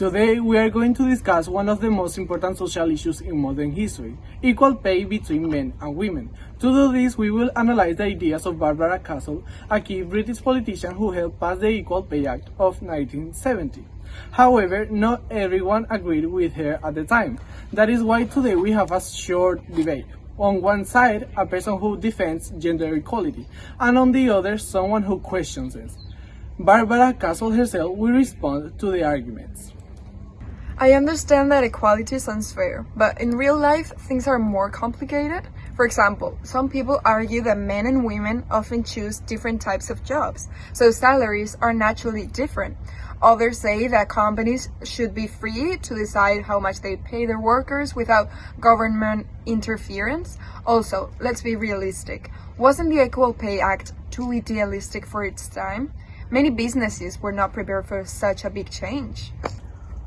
Today we are going to discuss one of the most important social issues in modern history, equal pay between men and women. To do this, we will analyze the ideas of Barbara Castle, a key British politician who helped pass the Equal Pay Act of 1970. However, not everyone agreed with her at the time. That is why today we have a short debate. On one side, a person who defends gender equality, and on the other, someone who questions it. Barbara Castle herself will respond to the arguments. I understand that equality sounds fair, but in real life, things are more complicated. For example, some people argue that men and women often choose different types of jobs, so salaries are naturally different. Others say that companies should be free to decide how much they pay their workers without government interference. Also, let's be realistic. Wasn't the Equal Pay Act too idealistic for its time? Many businesses were not prepared for such a big change.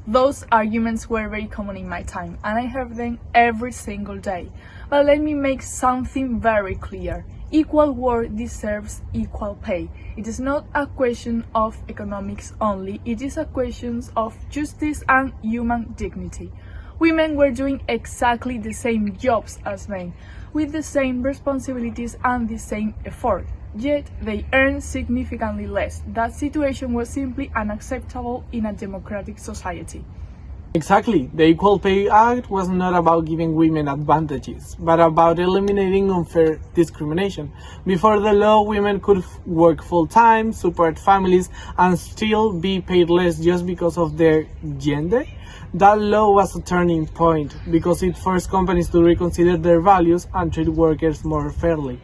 Those arguments were very common in my time, and I heard them every single day. But let me make something very clear. Equal work deserves equal pay. It is not a question of economics only, it is a question of justice and human dignity. Women were doing exactly the same jobs as men, with the same responsibilities and the same effort. Yet they earn significantly less. That situation was simply unacceptable in a democratic society. Exactly. The Equal Pay Act was not about giving women advantages, but about eliminating unfair discrimination. Before the law, women could work full-time, support families, and still be paid less just because of their gender. That law was a turning point because it forced companies to reconsider their values and treat workers more fairly.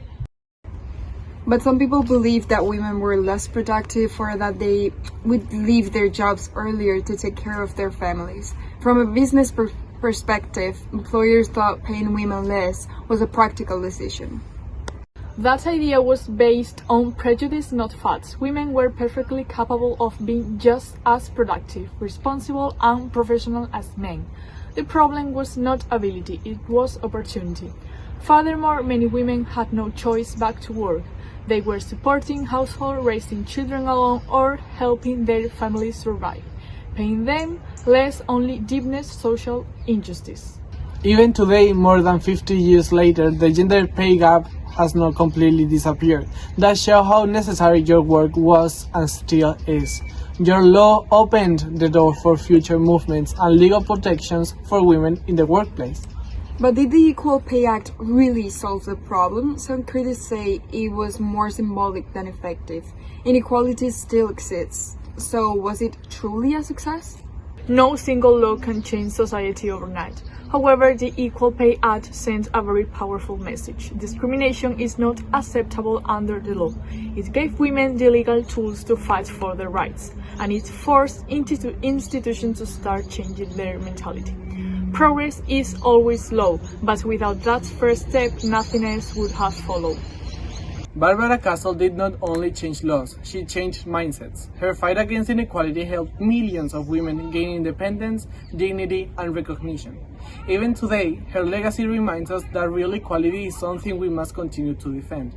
But some people believe that women were less productive or that they would leave their jobs earlier to take care of their families. From a business perspective, employers thought paying women less was a practical decision. That idea was based on prejudice, not facts. Women were perfectly capable of being just as productive, responsible, and professional as men. The problem was not ability, it was opportunity. Furthermore, many women had no choice but to work. They were supporting households, raising children alone, or helping their families survive. Paying them less only deepens social injustice. Even today, more than 50 years later, the gender pay gap has not completely disappeared. That shows how necessary your work was and still is. Your law opened the door for future movements and legal protections for women in the workplace. But did the Equal Pay Act really solve the problem? Some critics say it was more symbolic than effective. Inequality still exists. So was it truly a success? No single law can change society overnight. However, the Equal Pay Act sends a very powerful message. Discrimination is not acceptable under the law. It gave women the legal tools to fight for their rights, and it forced institutions to start changing their mentality. Progress is always slow, but without that first step, nothing else would have followed. Barbara Castle did not only change laws, she changed mindsets. Her fight against inequality helped millions of women gain independence, dignity, and recognition. Even today, her legacy reminds us that real equality is something we must continue to defend.